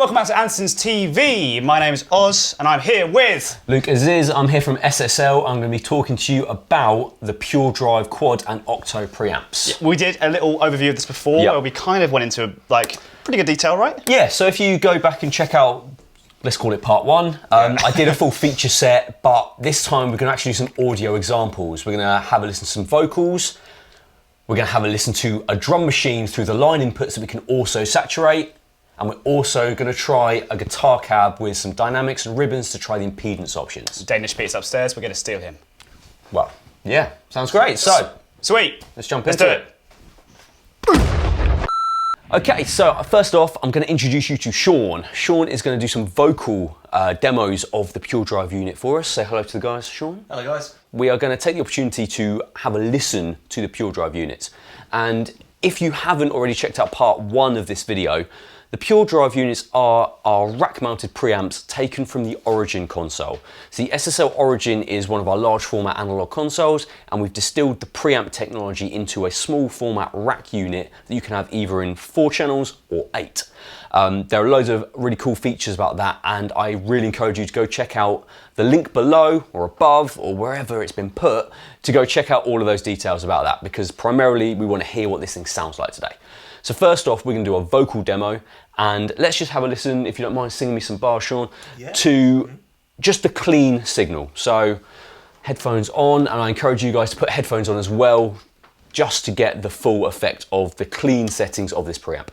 welcome back to Andertons TV. My name is Oz and I'm here with... Luke Aziz. I'm here from SSL. I'm going to be talking to you about the PureDrive Quad and Octo preamps. Yeah, we did a little overview of this before where we kind of went into like pretty good detail, right? Yeah, so if you go back and check out, let's call it part one, I did a full feature set, but this time we're going to actually do some audio examples. We're going to have a listen to some vocals. We're going to have a listen to a drum machine through the line inputs that we can also saturate. And we're also going to try a guitar cab with some dynamics and ribbons to try the impedance options. Danish Pete's upstairs, we're going to steal him. Well, yeah, sounds great. So, sweet. Let's jump into it. Okay, so first off, I'm going to introduce you to Sean. Sean is going to do some vocal demos of the PureDrive unit for us. Say hello to the guys, Sean. Hello guys. We are going to take the opportunity to have a listen to the PureDrive unit. And if you haven't already checked out part one of this video, the PureDrive units are our rack-mounted preamps taken from the Origin console. So the SSL Origin is one of our large format analog consoles, and we've distilled the preamp technology into a small format rack unit that you can have either in 4 channels or 8. There are loads of really cool features about that, and I really encourage you to go check out the link below or above or wherever it's been put to go check out all of those details about that, because primarily we want to hear what this thing sounds like today. So first off, we're going to do a vocal demo, and let's just have a listen, if you don't mind singing me some bars, Sean, to just the clean signal. So headphones on, and I encourage you guys to put headphones on as well, just to get the full effect of the clean settings of this preamp.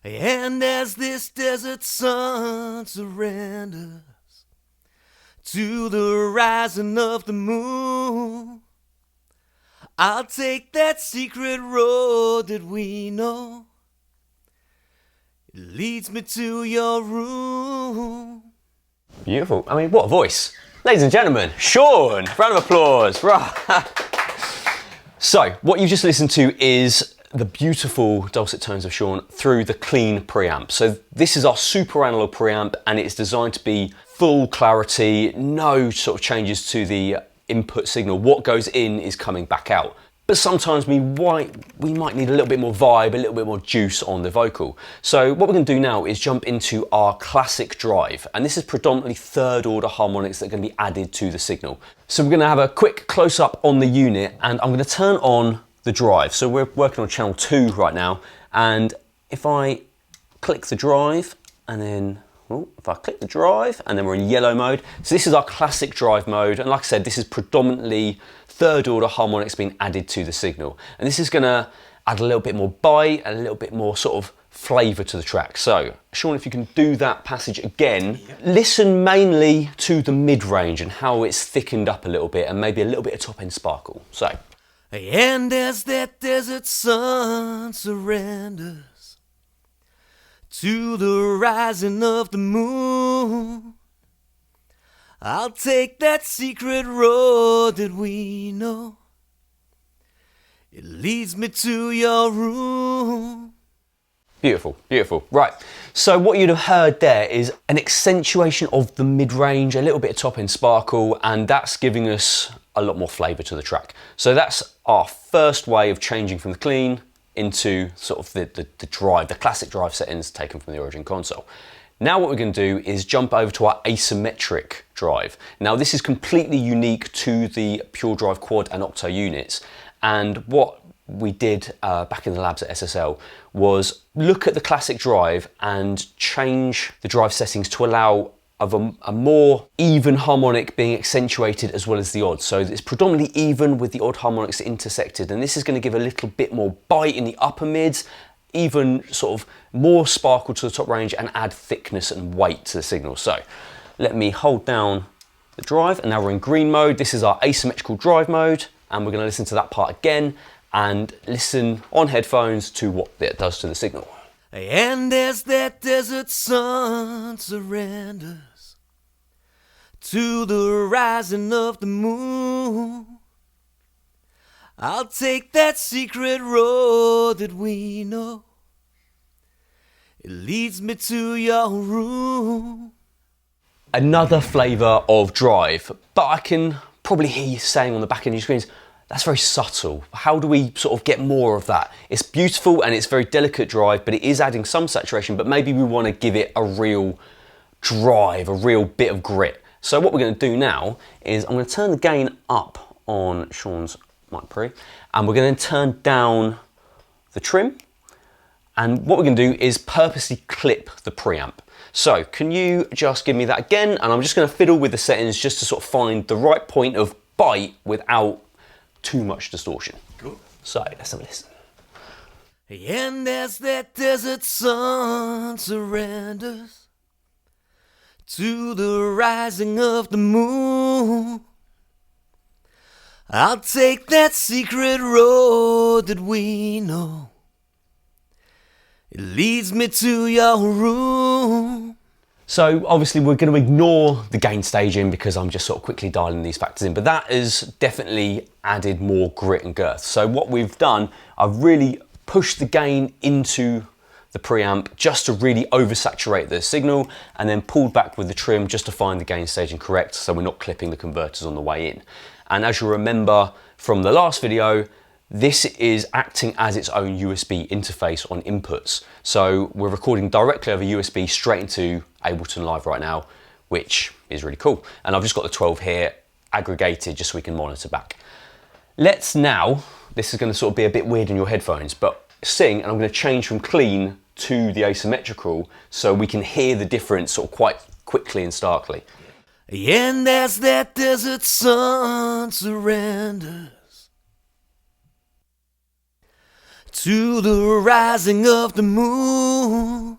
And as this desert sun surrenders to the rising of the moon, I'll take that secret road that we know. It leads me to your room. Beautiful. I mean, what a voice. Ladies and gentlemen, Sean, round of applause. So, what you just listened to is the beautiful dulcet tones of Sean through the clean preamp. So this is our super analog preamp, and it's designed to be full clarity, no sort of changes to the input signal. What goes in is coming back out. But sometimes we might need a little bit more vibe, a little bit more juice on the vocal. So what we're going to do now is jump into our classic drive. And this is predominantly third order harmonics that are going to be added to the signal. So we're going to have a quick close up on the unit, and I'm going to turn on the drive. So we're working on channel 2 right now. And if I click the drive, and then if I click the drive, and then we're in yellow mode. So this is our classic drive mode. And like I said, this is predominantly third order harmonics being added to the signal. And this is gonna add a little bit more bite, a little bit more sort of flavor to the track. So Sean, if you can do that passage again, listen mainly to the mid-range and how it's thickened up a little bit, and maybe a little bit of top end sparkle. So. And as that desert sun surrenders to the rising of the moon, I'll take that secret road that we know. It leads me to your room. Beautiful, beautiful. Right, so what you'd have heard there is an accentuation of the mid-range, a little bit of top end sparkle, and that's giving us a lot more flavour to the track. So that's our first way of changing from the clean into sort of the drive, the classic drive settings taken from the Origin console. Now what we're going to do is jump over to our asymmetric drive. Now this is completely unique to the PureDrive Quad and Octo units, and what we did back in the labs at SSL was look at the classic drive and change the drive settings to allow of a more even harmonic being accentuated as well as the odd. So it's predominantly even with the odd harmonics intersected, and this is going to give a little bit more bite in the upper mids, even sort of more sparkle to the top range, and add thickness and weight to the signal. So let me hold down the drive, and now we're in green mode. This is our asymmetrical drive mode, and we're going to listen to that part again and listen on headphones to what it does to the signal. And as that desert sun surrenders to the rising of the moon, I'll take that secret road that we know. It leads me to your room. Another flavour of drive, but I can probably hear you saying on the back end of your screens, that's very subtle. How do we sort of get more of that? It's beautiful and it's very delicate drive, but it is adding some saturation, but maybe we want to give it a real drive, a real bit of grit. So what we're going to do now is I'm going to turn the gain up on Sean's mic pre, and we're going to turn down the trim. And what we're going to do is purposely clip the preamp. So can you just give me that again? And I'm just going to fiddle with the settings just to sort of find the right point of bite without too much distortion. Cool. So let's have a listen. And as that desert sun surrenders to the rising of the moon, I'll take that secret road that we know. It leads me to your room. So obviously we're going to ignore the gain staging because I'm just sort of quickly dialing these factors in, but that has definitely added more grit and girth. So what we've done, I've really pushed the gain into the preamp just to really oversaturate the signal, and then pulled back with the trim just to find the gain staging correct, so we're not clipping the converters on the way in. And as you remember from the last video, this is acting as its own USB interface on inputs. So we're recording directly over USB straight into Ableton Live right now, which is really cool. And I've just got the 12 here aggregated just so we can monitor back. Let's now, this is going to sort of be a bit weird in your headphones, but sing, and I'm going to change from clean to the asymmetrical so we can hear the difference sort of quite quickly and starkly. And as that desert sun surrenders to the rising of the moon,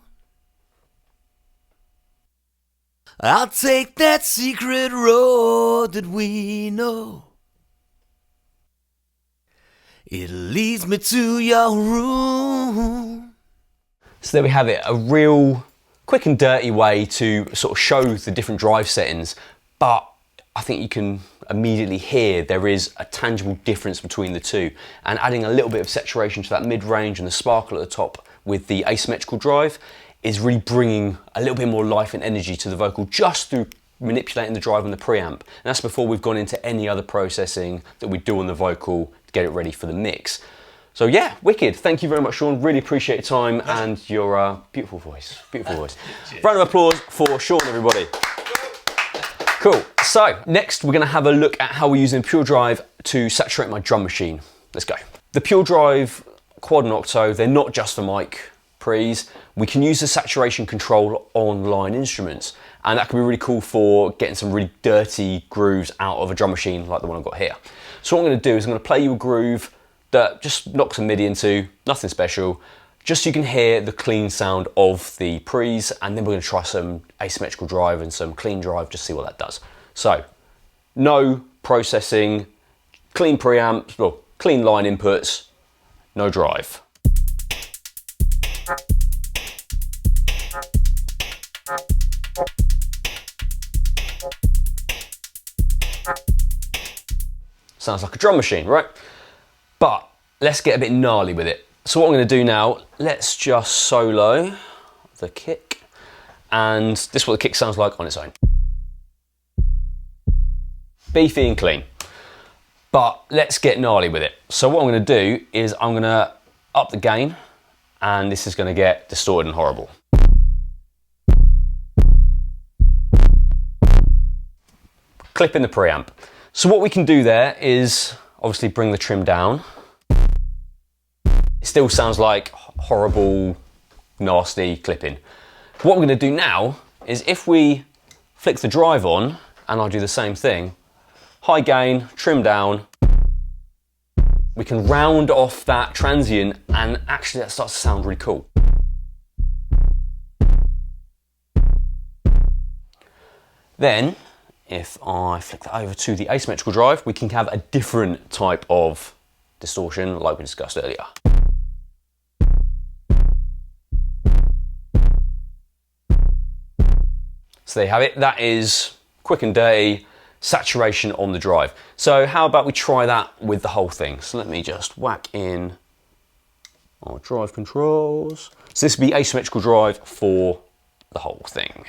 I'll take that secret road that we know. It leads me to your room. So there we have it, a real quick and dirty way to sort of show the different drive settings, but I think you can immediately hear there is a tangible difference between the two, and adding a little bit of saturation to that mid-range and the sparkle at the top with the asymmetrical drive is really bringing a little bit more life and energy to the vocal just through manipulating the drive and the preamp. And that's before we've gone into any other processing that we do on the vocal to get it ready for the mix. So yeah, wicked. Thank you very much, Sean. Really appreciate your time and your beautiful voice. Beautiful voice. Round of applause for Sean, everybody. Cool. So next we're going to have a look at how we're using PureDrive to saturate my drum machine. Let's go. The PureDrive Quad and Octo, they're not just for mic pre's. We can use the saturation control on line instruments, and that can be really cool for getting some really dirty grooves out of a drum machine like the one I've got here. So what I'm going to do is I'm going to play you a groove that just knocks some MIDI into, nothing special, just so you can hear the clean sound of the pre's, and then we're going to try some asymmetrical drive and some clean drive, just see what that does. So, no processing, clean preamps, well, clean line inputs, no drive. Sounds like a drum machine, right? But let's get a bit gnarly with it. So what I'm going to do now, let's just solo the kick, and this is what the kick sounds like on its own. Beefy and clean. But let's get gnarly with it. So what I'm going to do is I'm going to up the gain, and this is going to get distorted and horrible. Clip in the preamp. So what we can do there is obviously bring the trim down. It still sounds like horrible, nasty clipping. What we're going to do now is if we flick the drive on, and I'll do the same thing, high gain, trim down, we can round off that transient, and actually that starts to sound really cool. Then, if I flick that over to the asymmetrical drive, we can have a different type of distortion like we discussed earlier. So there you have it. That is quick and dirty saturation on the drive. So how about we try that with the whole thing? So let me just whack in our drive controls. So this will be asymmetrical drive for the whole thing.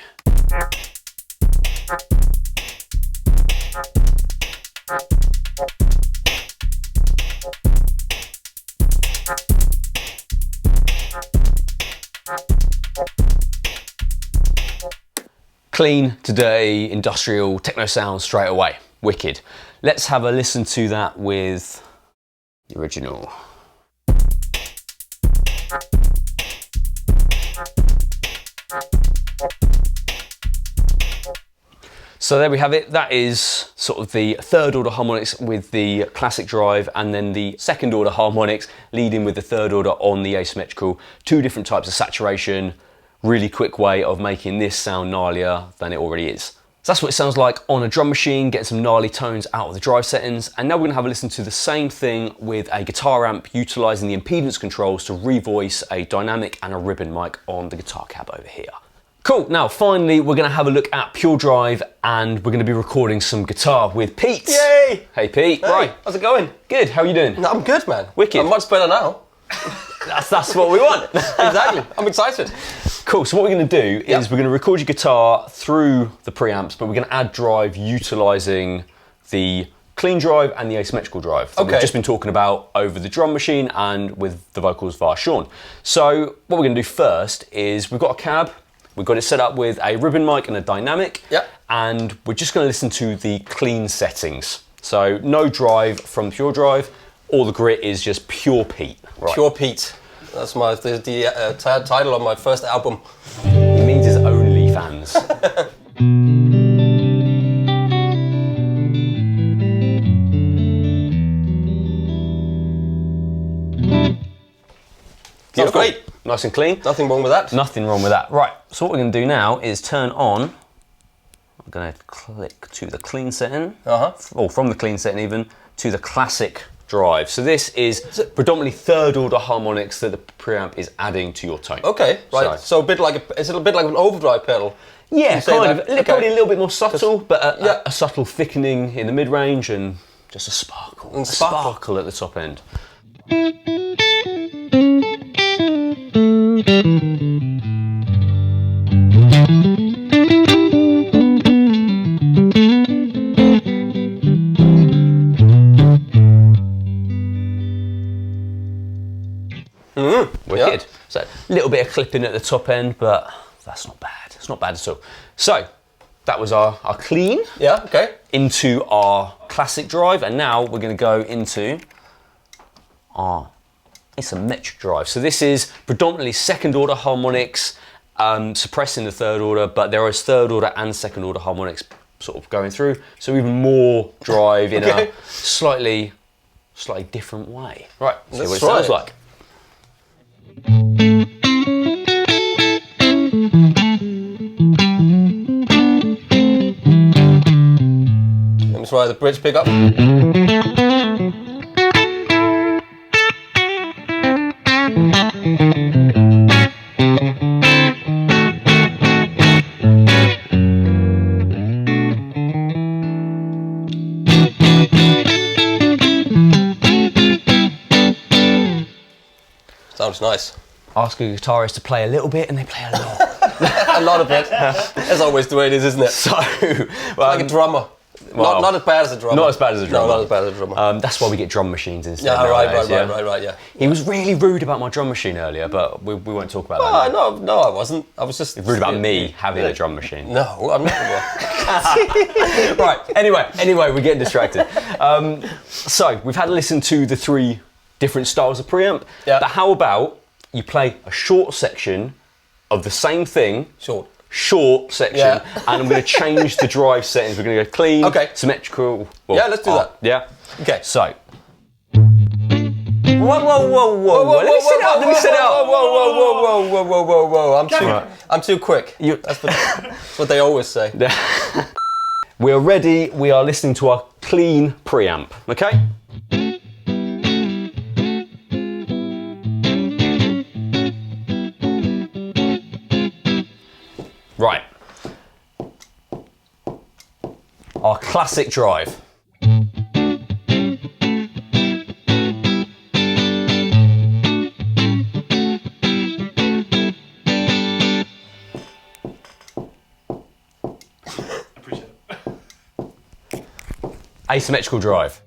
Clean, today, industrial, techno sound straight away. Wicked. Let's have a listen to that with the original. So there we have it. That is sort of the third order harmonics with the classic drive, and then the second order harmonics leading with the third order on the asymmetrical. Two different types of saturation. Really quick way of making this sound gnarlier than it already is. So that's what it sounds like on a drum machine, getting some gnarly tones out of the drive settings. And now we're gonna have a listen to the same thing with a guitar amp, utilizing the impedance controls to revoice a dynamic and a ribbon mic on the guitar cab over here. Cool, now finally we're gonna have a look at PureDrive, and we're gonna be recording some guitar with Pete. Yay! Hey Pete. Hey, right. how's it going? Good, how are you doing? No, I'm good, man. Wicked. I'm much better now. That's what we want. Exactly, I'm excited. Cool, so what we're gonna do is we're gonna record your guitar through the preamps, but we're gonna add drive utilizing the clean drive and the asymmetrical drive that we've just been talking about over the drum machine and with the vocals via Sean. So what we're gonna do first is we've got a cab, we've got it set up with a ribbon mic and a dynamic, and we're just gonna listen to the clean settings. So no drive from PureDrive, all the grit is just pure Pete. Right. Pure Pete. That's the title of my first album. He means his OnlyFans. Sounds great. Nice and clean. Nothing wrong with that. Nothing wrong with that. Right, so what we're going to do now is turn on, I'm going to click to the clean setting, or from the clean setting even, to the classic drive. So this is predominantly third order harmonics that the preamp is adding to your tone. Okay, right. So a bit like is it a bit like an overdrive pedal? Yeah, kind of. Okay. Probably a little bit more subtle, but a subtle thickening in the mid-range and just a sparkle. And a sparkle at the top end. Wicked. So a little bit of clipping at the top end, but that's not bad. It's not bad at all. So that was our clean. Yeah, okay. Into our classic drive, and now we're going to go into our asymmetric drive. So this is predominantly second order harmonics, suppressing the third order, but there is third order and second order harmonics sort of going through. So even more drive in a slightly different way. Right, see what it sounds like. Let me try the bridge pickup. Sounds nice. Ask a guitarist to play a little bit and they play a lot. A lot of it. That's always the way it is, isn't it? So, like a drummer. Well, not as bad as a drummer. Not as bad as a drummer. No, not as bad as a drummer. That's why we get drum machines instead. Yeah, nowadays, right, yeah. He was really rude about my drum machine earlier, but we won't talk about that now. No, I wasn't. I was just Rude about me having a drum machine. No, I'm not. Right, anyway, we're getting distracted. So, we've had a listen to the three different styles of preamp, but how about you play a short section of the same thing, short section, and I'm going to change the drive settings. We're going to go clean, symmetrical. Well, yeah, let's do that. Yeah? Okay. So. Whoa. Let me set it up. Whoa. I'm too quick. That's what they always say. We're ready. We are listening to our clean preamp, okay? Right. Our classic drive. Appreciate it. Asymmetrical drive.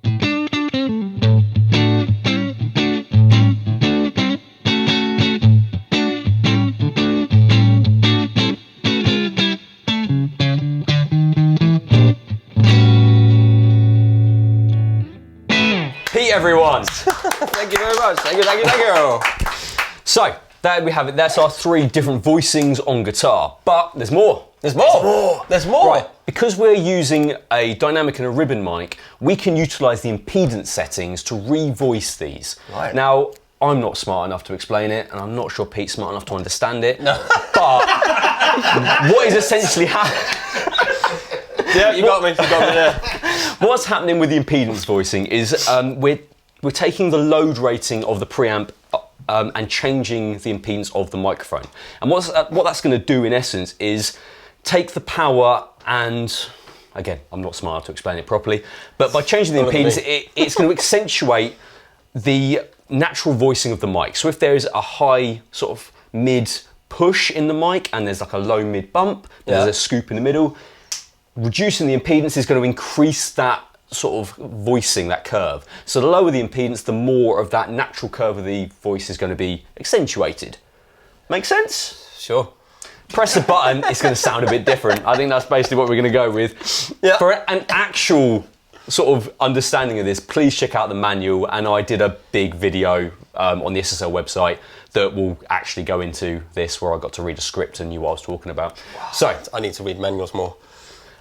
everyone. Thank you very much. Thank you. So, there we have it. That's our 3 different voicings on guitar. But there's more. There's more. Right, because we're using a dynamic and a ribbon mic, we can utilise the impedance settings to re-voice these. Right. Now, I'm not smart enough to explain it, and I'm not sure Pete's smart enough to understand it. No. But what is essentially happening... Yeah, you got me there. What's happening with the impedance voicing is we're taking the load rating of the preamp and changing the impedance of the microphone. And what that's going to do in essence is take the power and, again, I'm not smart enough to explain it properly, but by changing the impedance, it's going to accentuate the natural voicing of the mic. So if there's a high sort of mid push in the mic and there's like a low mid bump, there's a scoop in the middle, reducing the impedance is going to increase that sort of voicing, that curve. So the lower the impedance, the more of that natural curve of the voice is going to be accentuated. Make sense? Sure. Press a button, it's going to sound a bit different. I think that's basically what we're going to go with. Yeah. For an actual sort of understanding of this, please check out the manual, and I did a big video on the SSL website that will actually go into this, where I got to read a script and knew what I was talking about. Wow. So I need to read manuals more.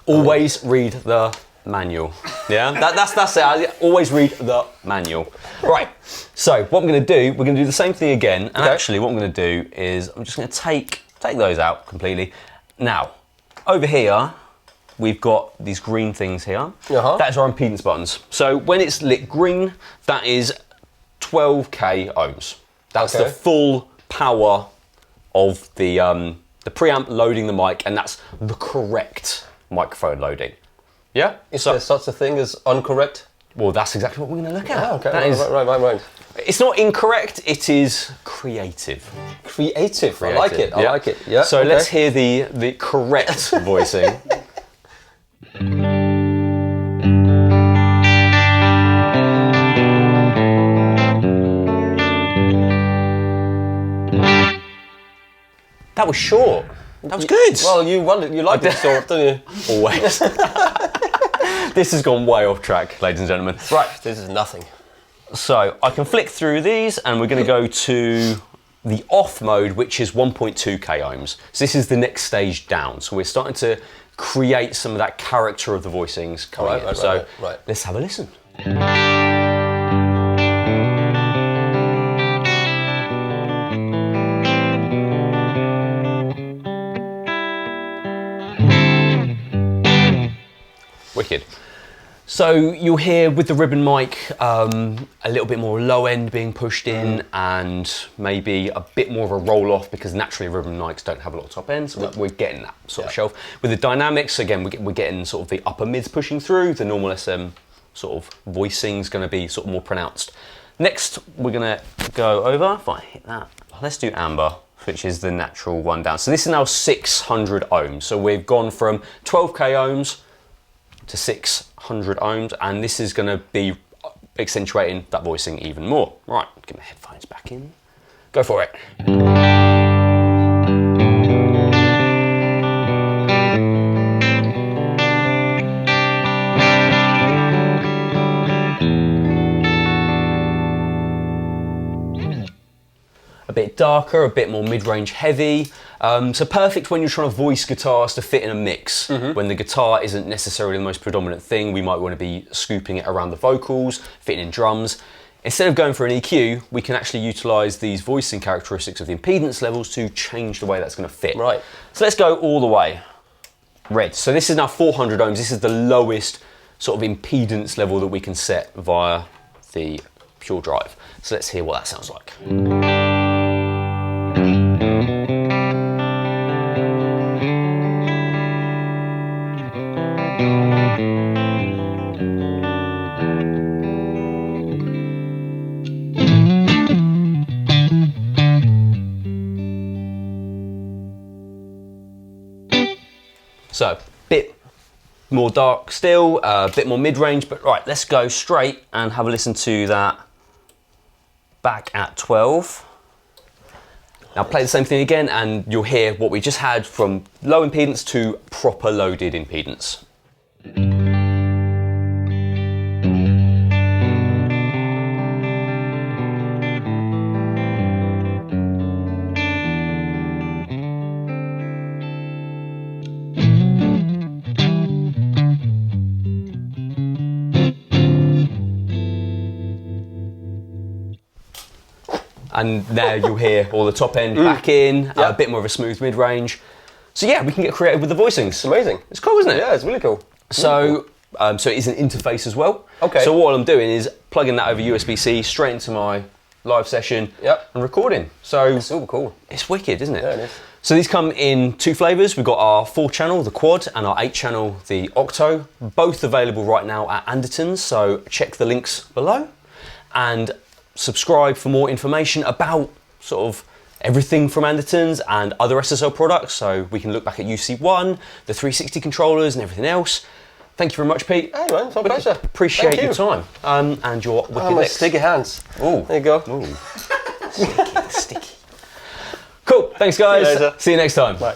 Always read the manual. Yeah, that's it. Always read the manual. Right. So what I'm going to do, we're going to do the same thing again. And actually, what I'm going to do is I'm just going to take those out completely. Now, over here, we've got these green things here. That is our impedance buttons. So when it's lit green, that is 12k ohms. That's the full power of the preamp loading the mic, and that's the correct microphone loading. Yeah? Is there such a thing as incorrect? Well, that's exactly what we're going to look at. Oh, okay. Right. It's not incorrect, it is creative. Creative. I like it. I like it. Yeah. So let's hear the correct voicing. That was short. That was good. Well, you like it short, don't you? Always. This has gone way off track, ladies and gentlemen. Right, this is nothing. So I can flick through these, and we're going to go to the off mode, which is 1.2k ohms. So this is the next stage down. So we're starting to create some of that character of the voicings coming in. So let's have a listen. Wicked. So you'll hear with the ribbon mic a little bit more low end being pushed in, and maybe a bit more of a roll off, because naturally ribbon mics don't have a lot of top end, so we're getting that sort of shelf. With the dynamics, again, we're getting sort of the upper mids pushing through. The normal SM sort of voicing is going to be sort of more pronounced. Next, we're going to go over, if I hit that, let's do amber, which is the natural one down. So this is now 600 ohms. So we've gone from 12k ohms to 600 ohms, and this is going to be accentuating that voicing even more. Right, get my headphones back in. Go for it. A bit darker, a bit more mid-range heavy. So perfect when you're trying to voice guitars to fit in a mix. When the guitar isn't necessarily the most predominant thing, we might want to be scooping it around the vocals, fitting in drums. Instead of going for an EQ, we can actually utilize these voicing characteristics of the impedance levels to change the way that's going to fit. Right. So let's go all the way. Red. So this is now 400 ohms. This is the lowest sort of impedance level that we can set via the PureDrive. So let's hear what that sounds like. So, bit more dark still, a bit more mid-range, but right, let's go straight and have a listen to that back at 12. Now play the same thing again and you'll hear what we just had from low impedance to proper loaded impedance. and now you'll hear all the top end back in, a bit more of a smooth mid-range. So yeah, we can get creative with the voicings. It's amazing. It's cool, isn't it? Yeah, it's really cool. So, so it is an interface as well. Okay. So what I'm doing is plugging that over USB-C straight into my live session and recording. So It's super cool. it's wicked, isn't it? Yeah, it is. So these come in 2 flavours. We've got our 4-channel, the Quad, and our 8-channel, the Octo. Both available right now at Andertons, so check the links below. And subscribe for more information about sort of everything from Andertons and other SSL products, so we can look back at UC1, the 360 controllers and everything else. Thank you very much, Pete. Hey man, it's my pleasure. Appreciate Thank your you. time and your wicked My mix. sticky hands. Ooh. There you go. Ooh. Sticky. Cool, thanks guys. See you later. See you next time. Bye.